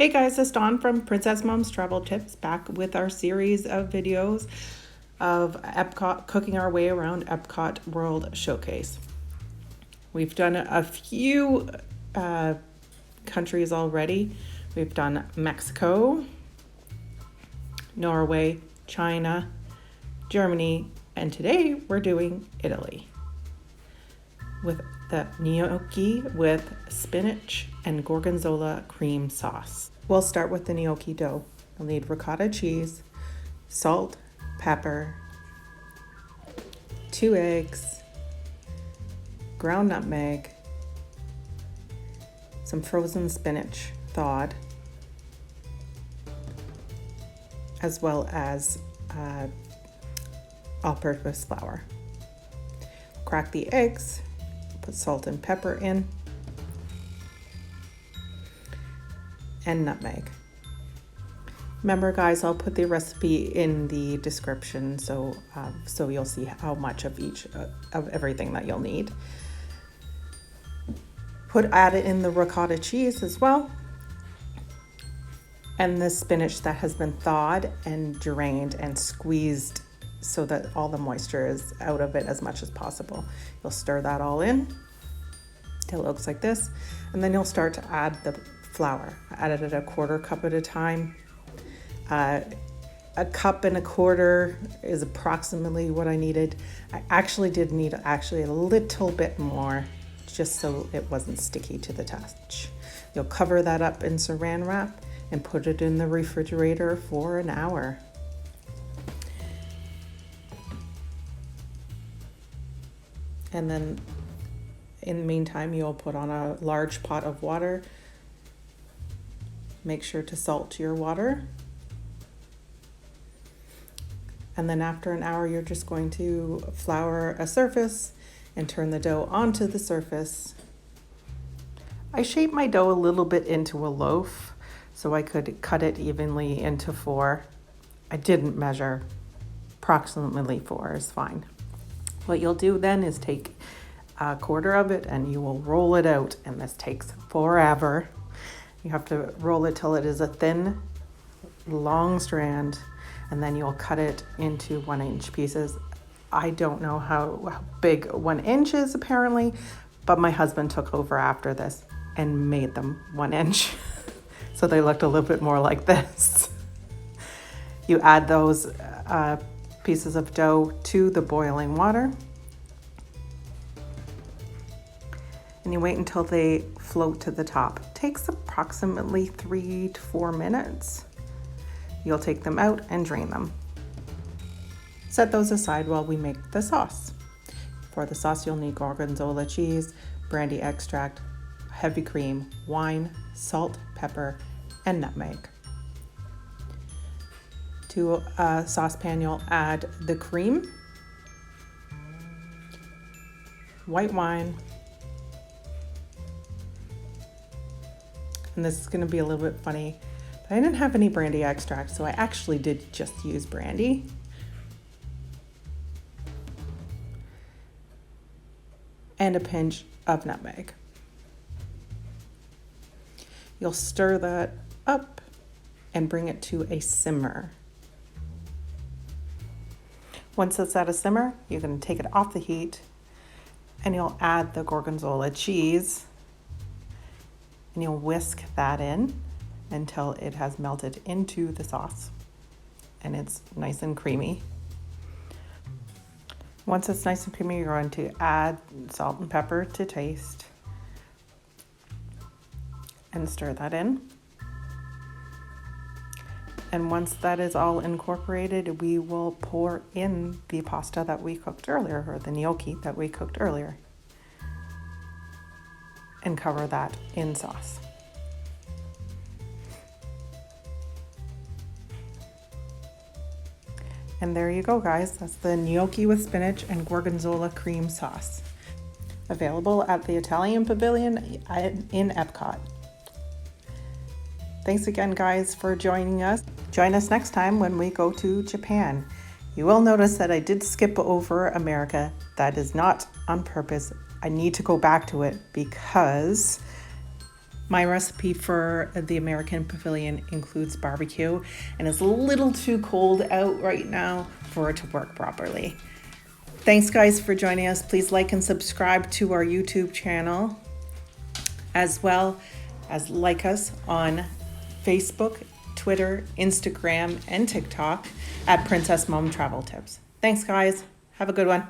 Hey guys, it's Dawn from Princess Mom's Travel Tips, back with our series of videos of Epcot, cooking our way around Epcot World Showcase. We've done a few countries already. We've done Mexico, Norway, China, Germany, and today we're doing Italy with the gnocchi with spinach and gorgonzola cream sauce. We'll start with the gnocchi dough. You'll need ricotta cheese, salt, pepper, 2 eggs, ground nutmeg, some frozen spinach thawed, as well as all-purpose flour. Crack the eggs, put salt and pepper in, and nutmeg. Remember guys, I'll put the recipe in the description so you'll see how much of each of everything that you'll need. Add it in the ricotta cheese as well, and the spinach that has been thawed and drained and squeezed so that all the moisture is out of it as much as possible. You'll stir that all in till it looks like this, and then you'll start to add the flour. I added it a quarter cup at a time. A cup and a quarter is approximately what I needed. I actually did need a little bit more, just so it wasn't sticky to the touch. You'll cover that up in saran wrap and put it in the refrigerator for an hour. And then in the meantime, you'll put on a large pot of water. Make sure to salt your water. And then after an hour, you're just going to flour a surface and turn the dough onto the surface. I shaped my dough a little bit into a loaf so I could cut it evenly into 4. I didn't measure. Approximately 4 is fine. What you'll do then is take a quarter of it and you will roll it out, and this takes forever. You have to roll it till it is a thin, long strand, and then you'll cut it into 1-inch pieces. I don't know how big 1 inch is apparently, but my husband took over after this and made them 1 inch. So they looked a little bit more like this. You add those pieces of dough to the boiling water, and you wait until they float to the top. It takes approximately 3 to 4 minutes. You'll take them out and drain them. Set those aside while we make the sauce. For the sauce, you'll need gorgonzola cheese, brandy extract, heavy cream, wine, salt, pepper, and nutmeg. To a saucepan, you'll add the cream, white wine, and this is going to be a little bit funny, but I didn't have any brandy extract, so I actually did just use brandy. And a pinch of nutmeg. You'll stir that up and bring it to a simmer. Once it's at a simmer, you're going to take it off the heat and you'll add the gorgonzola cheese and you'll whisk that in until it has melted into the sauce and it's nice and creamy. Once it's nice and creamy, you're going to add salt and pepper to taste and stir that in. And once that is all incorporated, we will pour in the pasta that we cooked earlier, or the gnocchi that we cooked earlier, and cover that in sauce. And there you go, guys. That's the gnocchi with spinach and gorgonzola cream sauce. Available at the Italian Pavilion in Epcot. Thanks again, guys, for joining us. Join us next time when we go to Japan. You will notice that I did skip over America. That is not on purpose. I need to go back to it because My recipe for the American Pavilion includes barbecue, and it's a little too cold out right now for it to work properly. Thanks guys for joining us. Please like and subscribe to our YouTube channel, as well as like us on Facebook, Twitter, Instagram, and TikTok at Princess Mom Travel Tips. Thanks guys. Have a good one.